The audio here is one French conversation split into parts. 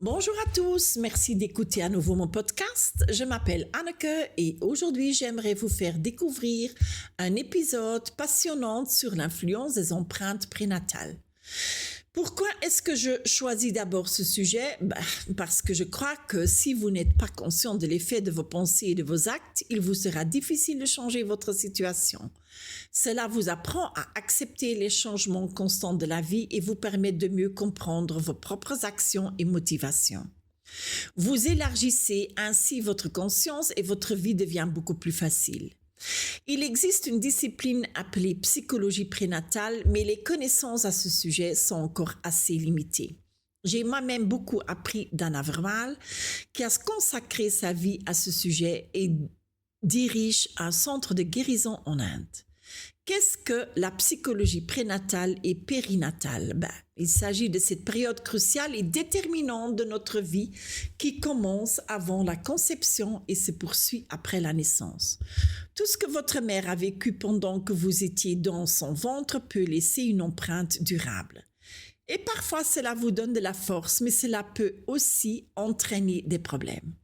Bonjour à tous, merci d'écouter à nouveau mon podcast. Je m'appelle Anneke et aujourd'hui j'aimerais vous faire découvrir un épisode passionnant sur l'influence des empreintes prénatales. Pourquoi est-ce que je choisis d'abord ce sujet? Parce que je crois que si vous n'êtes pas conscient de l'effet de vos pensées et de vos actes, il vous sera difficile de changer votre situation. Cela vous apprend à accepter les changements constants de la vie et vous permet de mieux comprendre vos propres actions et motivations. Vous élargissez ainsi votre conscience et votre vie devient beaucoup plus facile. Il existe une discipline appelée psychologie prénatale, mais les connaissances à ce sujet sont encore assez limitées. J'ai moi-même beaucoup appris d'Anna Vermael, qui a consacré sa vie à ce sujet et dirige un centre de guérison en Inde. Qu'est-ce que la psychologie prénatale et périnatale? Il s'agit de cette période cruciale et déterminante de notre vie qui commence avant la conception et se poursuit après la naissance. Tout ce que votre mère a vécu pendant que vous étiez dans son ventre peut laisser une empreinte durable. Et parfois, cela vous donne de la force, mais cela peut aussi entraîner des problèmes.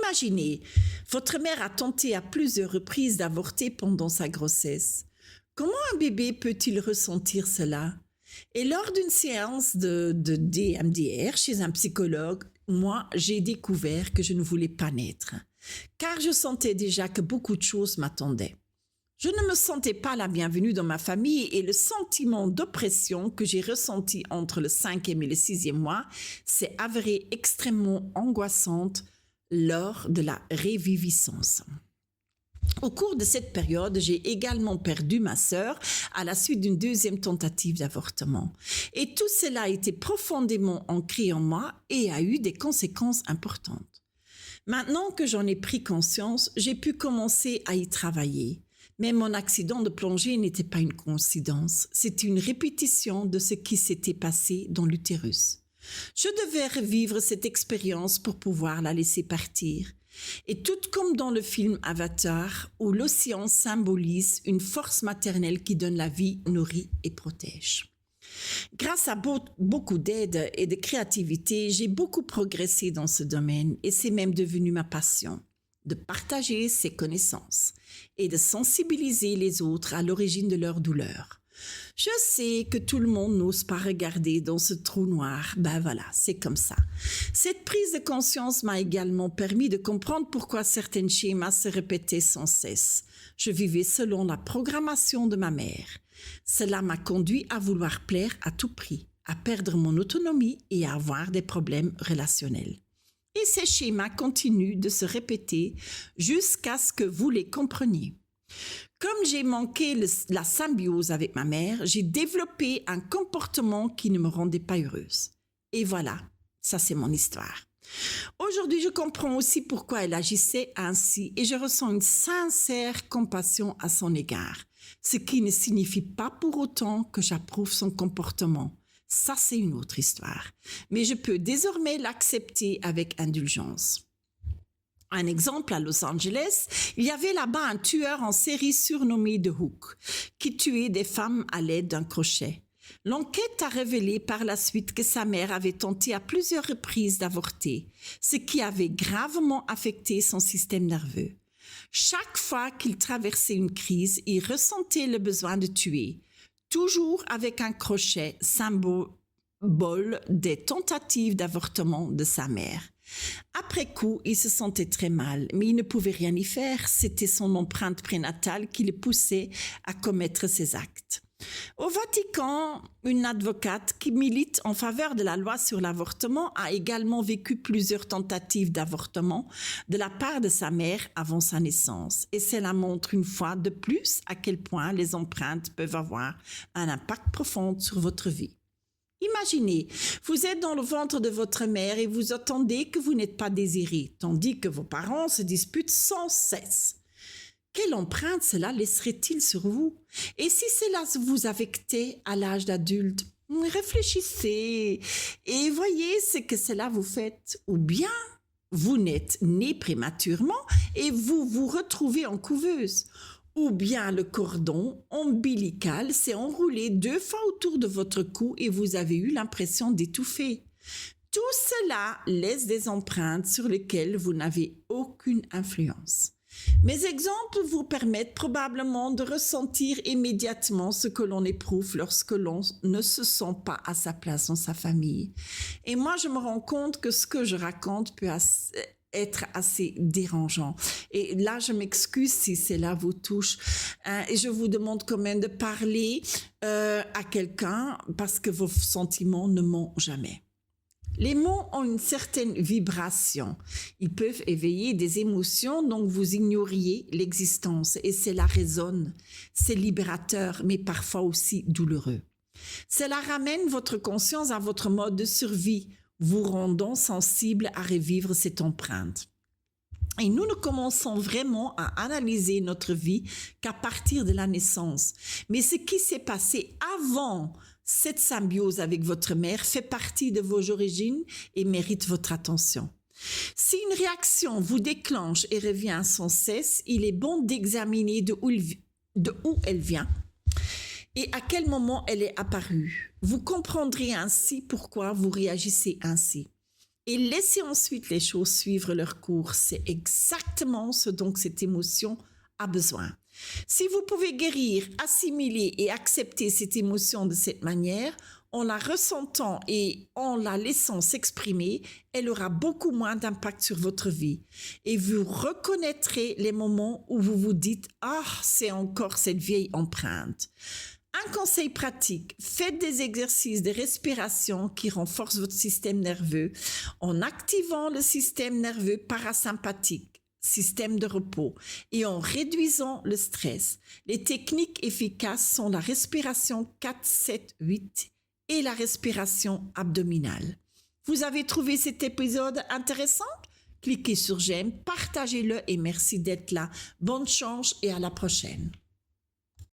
Imaginez, votre mère a tenté à plusieurs reprises d'avorter pendant sa grossesse. Comment un bébé peut-il ressentir cela? Et lors d'une séance de DMDR chez un psychologue, moi, j'ai découvert que je ne voulais pas naître, car je sentais déjà que beaucoup de choses m'attendaient. Je ne me sentais pas la bienvenue dans ma famille et le sentiment d'oppression que j'ai ressenti entre le 5e et le 6e mois s'est avéré extrêmement angoissante lors de la réviviscence. Au cours de cette période, j'ai également perdu ma sœur à la suite d'une deuxième tentative d'avortement. Et tout cela a été profondément ancré en moi et a eu des conséquences importantes. Maintenant que j'en ai pris conscience, j'ai pu commencer à y travailler. Mais mon accident de plongée n'était pas une coïncidence, c'était une répétition de ce qui s'était passé dans l'utérus. Je devais revivre cette expérience pour pouvoir la laisser partir. Et tout comme dans le film Avatar, où l'océan symbolise une force maternelle qui donne la vie, nourrit et protège. Grâce à beaucoup d'aide et de créativité, j'ai beaucoup progressé dans ce domaine et c'est même devenu ma passion, de partager ces connaissances et de sensibiliser les autres à l'origine de leur douleur. Je sais que tout le monde n'ose pas regarder dans ce trou noir. Voilà, c'est comme ça. Cette prise de conscience m'a également permis de comprendre pourquoi certains schémas se répétaient sans cesse. Je vivais selon la programmation de ma mère. Cela m'a conduit à vouloir plaire à tout prix, à perdre mon autonomie et à avoir des problèmes relationnels. Et ces schémas continuent de se répéter jusqu'à ce que vous les compreniez. Comme j'ai manqué la symbiose avec ma mère, j'ai développé un comportement qui ne me rendait pas heureuse. Et voilà, ça c'est mon histoire. Aujourd'hui, je comprends aussi pourquoi elle agissait ainsi et je ressens une sincère compassion à son égard, ce qui ne signifie pas pour autant que j'approuve son comportement. Ça, c'est une autre histoire. Mais je peux désormais l'accepter avec indulgence. Un exemple, à Los Angeles, il y avait là-bas un tueur en série surnommé The Hook, qui tuait des femmes à l'aide d'un crochet. L'enquête a révélé par la suite que sa mère avait tenté à plusieurs reprises d'avorter, ce qui avait gravement affecté son système nerveux. Chaque fois qu'il traversait une crise, il ressentait le besoin de tuer, toujours avec un crochet, symbole des tentatives d'avortement de sa mère. Après coup, il se sentait très mal, mais il ne pouvait rien y faire. C'était son empreinte prénatale qui le poussait à commettre ces actes. Au Vatican, une avocate qui milite en faveur de la loi sur l'avortement a également vécu plusieurs tentatives d'avortement de la part de sa mère avant sa naissance. Et cela montre une fois de plus à quel point les empreintes peuvent avoir un impact profond sur votre vie. Imaginez, vous êtes dans le ventre de votre mère et vous attendez que vous n'êtes pas désiré, tandis que vos parents se disputent sans cesse. Quelle empreinte cela laisserait-il sur vous? Et si cela vous affectait à l'âge d'adulte? Réfléchissez et voyez ce que cela vous fait. Ou bien, vous n'êtes né prématurément et vous vous retrouvez en couveuse. Ou bien le cordon ombilical s'est enroulé 2 fois autour de votre cou et vous avez eu l'impression d'étouffer. Tout cela laisse des empreintes sur lesquelles vous n'avez aucune influence. Mes exemples vous permettent probablement de ressentir immédiatement ce que l'on éprouve lorsque l'on ne se sent pas à sa place dans sa famille. Et moi, je me rends compte que ce que je raconte peut être assez dérangeant. Et là, je m'excuse si cela vous touche. Et je vous demande quand même de parler à quelqu'un parce que vos sentiments ne mentent jamais. Les mots ont une certaine vibration. Ils peuvent éveiller des émotions dont vous ignoriez l'existence et cela résonne. C'est libérateur, mais parfois aussi douloureux. Cela ramène votre conscience à votre mode de survie, vous rendant sensible à revivre cette empreinte. Et nous ne commençons vraiment à analyser notre vie qu'à partir de la naissance. Mais ce qui s'est passé avant cette symbiose avec votre mère fait partie de vos origines et mérite votre attention. Si une réaction vous déclenche et revient sans cesse, il est bon d'examiner de où elle vient et à quel moment elle est apparue. Vous comprendrez ainsi pourquoi vous réagissez ainsi. Et laissez ensuite les choses suivre leur cours. C'est exactement ce dont cette émotion a besoin. Si vous pouvez guérir, assimiler et accepter cette émotion de cette manière, en la ressentant et en la laissant s'exprimer, elle aura beaucoup moins d'impact sur votre vie. Et vous reconnaîtrez les moments où vous vous dites « Ah, c'est encore cette vieille empreinte ». Un conseil pratique, faites des exercices de respiration qui renforcent votre système nerveux en activant le système nerveux parasympathique, système de repos, et en réduisant le stress. Les techniques efficaces sont la respiration 4-7-8 et la respiration abdominale. Vous avez trouvé cet épisode intéressant? Cliquez sur j'aime, partagez-le et merci d'être là. Bonne chance et à la prochaine.